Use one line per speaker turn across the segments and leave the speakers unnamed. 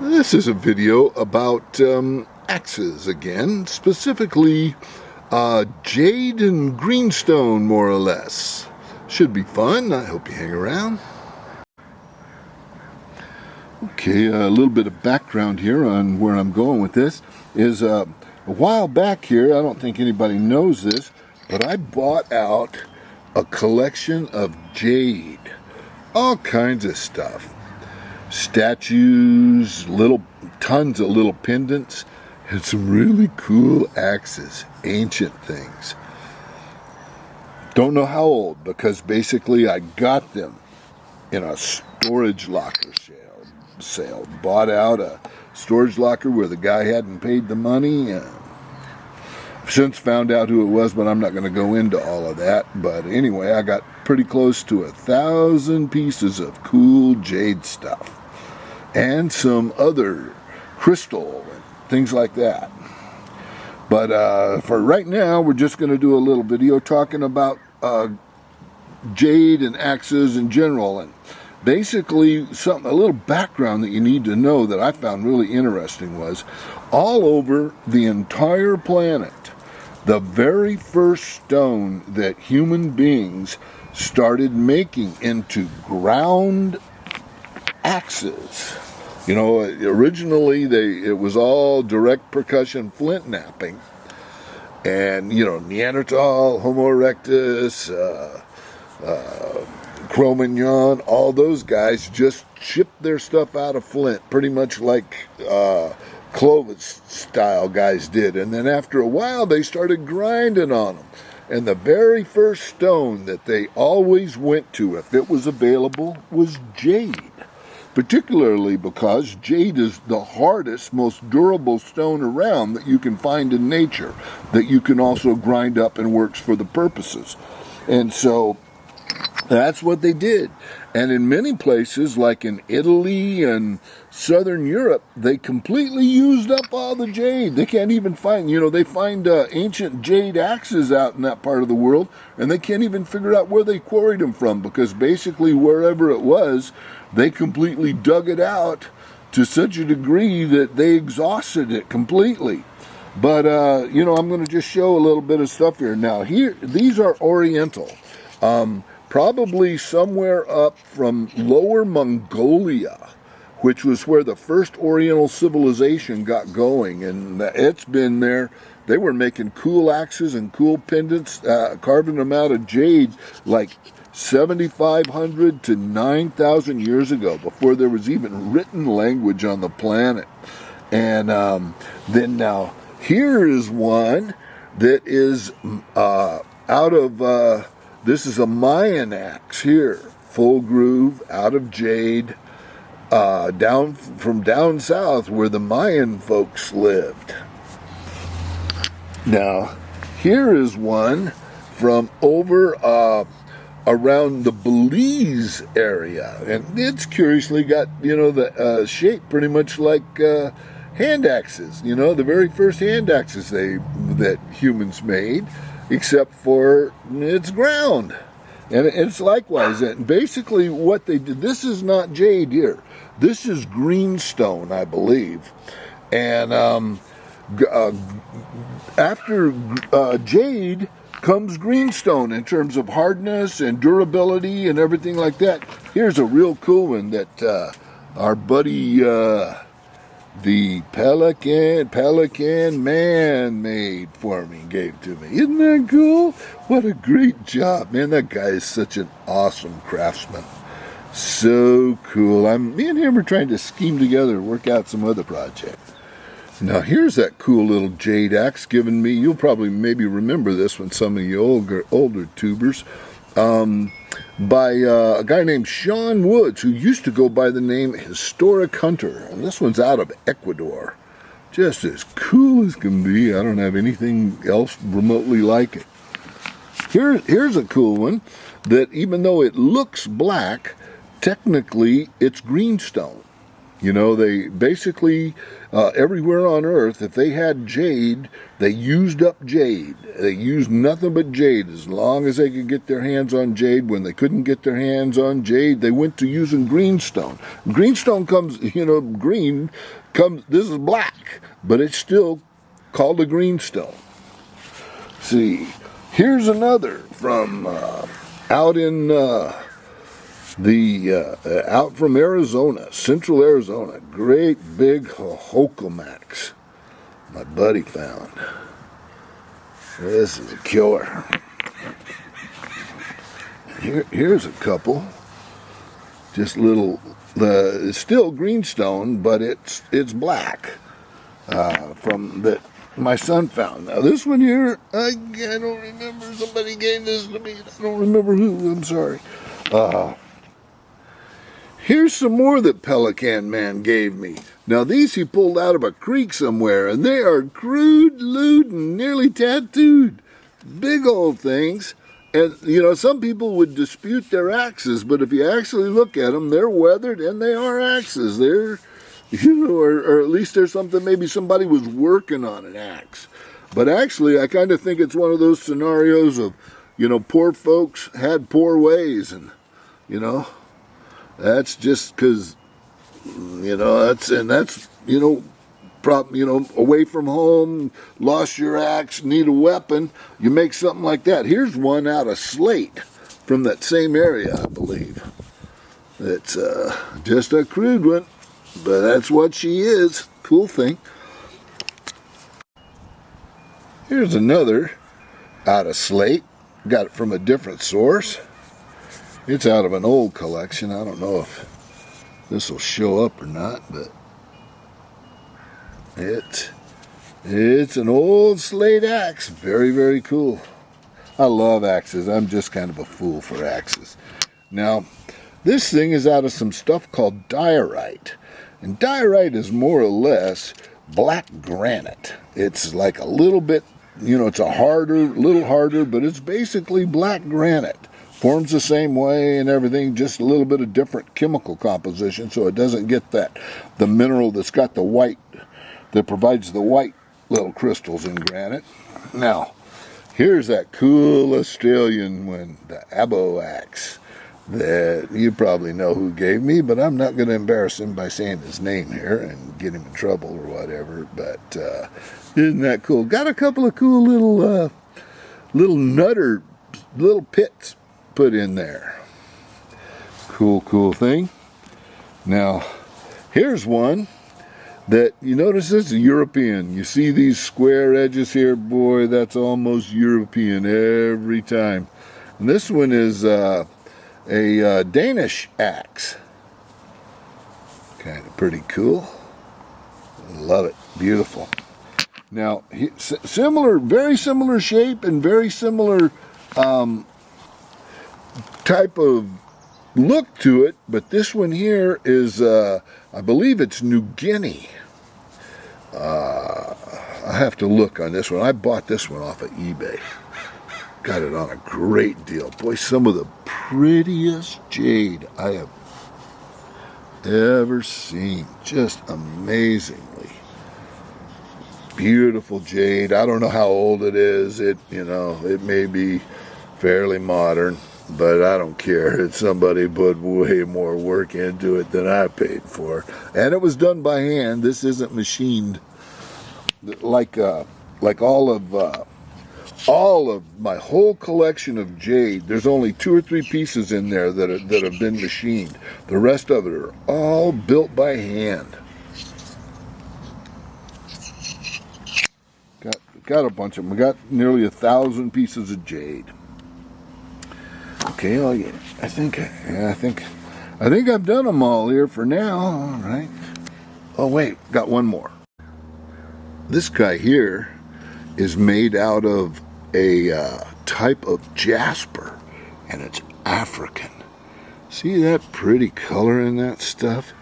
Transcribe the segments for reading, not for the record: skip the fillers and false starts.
This is a video about axes again, specifically Jade and Greenstone, more or less. Should be fun. I hope you hang around. Okay, a little bit of background here on where I'm going with this is a while back here, I don't think anybody knows this, but I bought out a collection of jade. All kinds of stuff. Statues, tons of little pendants, and some really cool axes, ancient things. Don't know how old, because basically I got them in a storage locker sale. Bought out a storage locker where the guy hadn't paid the money. I've since found out who it was, but I'm not going to go into all of that. But anyway, I got pretty close to 1,000 pieces of cool jade stuff. And some other crystal and things like that. But for right now, we're just going to do a little video talking about jade and axes in general. And basically, a little background that you need to know that I found really interesting was all over the entire planet, the very first stone that human beings started making into ground axes. You know, originally it was all direct percussion flint knapping. And, you know, Neanderthal, Homo erectus, Cro-Magnon, all those guys just shipped their stuff out of flint, pretty much like Clovis style guys did. And then after a while, they started grinding on them. And the very first stone that they always went to, if it was available, was jade. Particularly because jade is the hardest, most durable stone around that you can find in nature, that you can also grind up and works for the purposes. And so that's what they did. And in many places, like in Italy and Southern Europe, they completely used up all the jade. They can't even find, they find ancient jade axes out in that part of the world, and they can't even figure out where they quarried them from, because basically wherever it was, they completely dug it out to such a degree that they exhausted it completely. But, I'm going to just show a little bit of stuff here. Now, these are Oriental. Probably somewhere up from Lower Mongolia, which was where the first Oriental civilization got going. And it's been there. They were making cool axes and cool pendants, carving them out of jade like 7,500 to 9,000 years ago, before there was even written language on the planet. And then now, here is one that is out of... this is a Mayan axe here, full groove, out of jade, from down south where the Mayan folks lived. Now, here is one from over around the Belize area, and it's curiously got, the shape pretty much like hand axes, the very first hand axes that humans made. Except for it's ground. And it's likewise. And basically what they did, this is not jade here. This is greenstone, I believe. And after jade comes greenstone in terms of hardness and durability and everything like that. Here's a real cool one that our buddy... the Pelican Man made for me, gave to me. Isn't that cool? What a great job, man. That guy is such an awesome craftsman. So cool. Me and him are trying to scheme together and work out some other project. Now, here's that cool little jade axe given me. You'll probably maybe remember this one, some of you older tubers. By a guy named Sean Woods, who used to go by the name Historic Hunter. And this one's out of Ecuador. Just as cool as can be. I don't have anything else remotely like it. Here's a cool one that, even though it looks black, technically it's greenstone. You know, they basically, everywhere on Earth, if they had jade, they used up jade. They used nothing but jade as long as they could get their hands on jade. When they couldn't get their hands on jade, they went to using greenstone. Greenstone comes, you know, green comes, this is black, but it's still called a greenstone. See, here's another from out in out from Arizona, central Arizona. Great big Hokomax my buddy found. This is a killer. Here's a couple. Just little, it's still greenstone, but it's black. From that my son found. Now this one here, I don't remember. Somebody gave this to me. I don't remember who. I'm sorry. Here's some more that Pelican Man gave me. Now these he pulled out of a creek somewhere, and they are crude, lewd, and nearly tattooed. Big old things. And, you know, some people would dispute their axes, but if you actually look at them, they're weathered and they are axes. They're, you know, or at least there's something, maybe somebody was working on an axe. But actually, I kind of think it's one of those scenarios of, you know, poor folks had poor ways, and, you know, that's just because, you know, that's, you know, away from home, lost your axe, need a weapon, you make something like that. Here's one out of slate from that same area, I believe. It's just a crude one, but that's what she is. Cool thing. Here's another out of slate. Got it from a different source. It's out of an old collection. I don't know if this will show up or not, but it's an old slate axe. Very, very cool. I love axes. I'm just kind of a fool for axes. Now, this thing is out of some stuff called diorite. And diorite is more or less black granite. It's like a little bit, you know, it's a little harder, but it's basically black granite. Forms the same way and everything, just a little bit of different chemical composition, so it doesn't get the mineral that's got the white, that provides the white little crystals in granite. Now, here's that cool Australian one, the Abo axe, that you probably know who gave me, but I'm not going to embarrass him by saying his name here and get him in trouble or whatever. But isn't that cool? Got a couple of cool little pits put in there. Cool thing. Now, here's one that, you notice this is European. You see these square edges here? Boy, that's almost European every time. And this one is a Danish axe. Kind of pretty cool. Love it. Beautiful. Now, very similar shape and very similar type of look to it, but this one here is, I believe it's New Guinea. I have to look on this one. I bought this one off of eBay. Got it on a great deal. Boy, some of the prettiest jade I have ever seen. Just amazingly beautiful jade. I don't know how old it is. It may be fairly modern, but I don't care. It's somebody put way more work into it than I paid for. And it was done by hand. This isn't machined like all of my whole collection of jade. There's only 2 or 3 pieces in there that have been machined. The rest of it are all built by hand. Got a bunch of them. We got nearly 1,000 pieces of jade. Okay, oh yeah, I think I've done them all here for now. All right. Oh wait, got one more. This guy here is made out of a type of jasper, and it's African. See that pretty color in that stuff?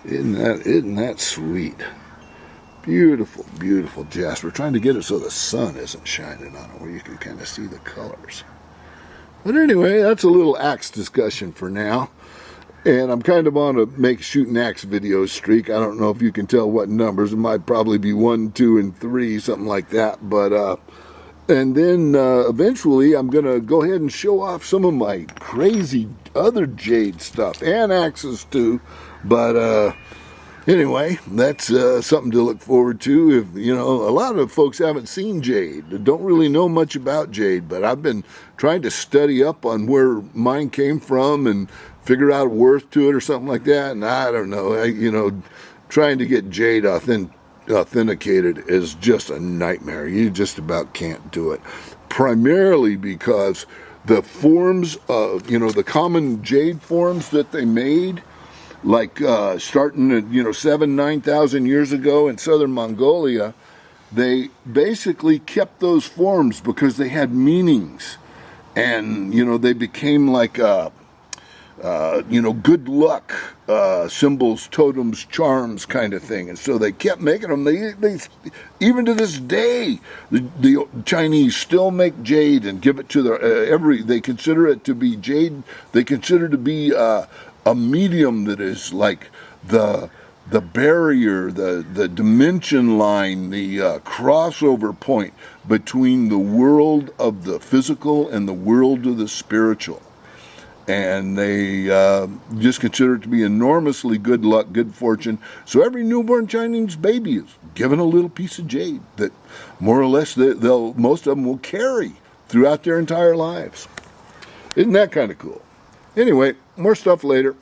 Isn't that sweet? Beautiful, beautiful jasper. Trying to get it so the sun isn't shining on it, where you can kind of see the colors. But anyway, that's a little axe discussion for now. And I'm kind of on a make shooting axe video streak. I don't know if you can tell what numbers. It might probably be 1, 2, and 3, something like that. But and then eventually I'm going to go ahead and show off some of my crazy other jade stuff and axes too. But anyway, that's something to look forward to. If you know, a lot of folks haven't seen jade, don't really know much about jade, but I've been trying to study up on where mine came from and figure out a worth to it or something like that. And I don't know, trying to get jade authenticated is just a nightmare. You just about can't do it, primarily because the forms of, the common jade forms that they made, like starting at 9,000 years ago in southern Mongolia, they basically kept those forms because they had meanings, and they became like good luck symbols, totems, charms kind of thing. And so they kept making them. They even to this day, the Chinese still make jade and give it to their they consider it to be jade. They consider it to be a medium that is like the barrier, the dimension line, the crossover point between the world of the physical and the world of the spiritual. And they just consider it to be enormously good luck, good fortune. So every newborn Chinese baby is given a little piece of jade that more or less most of them will carry throughout their entire lives. Isn't that kind of cool? Anyway, more stuff later.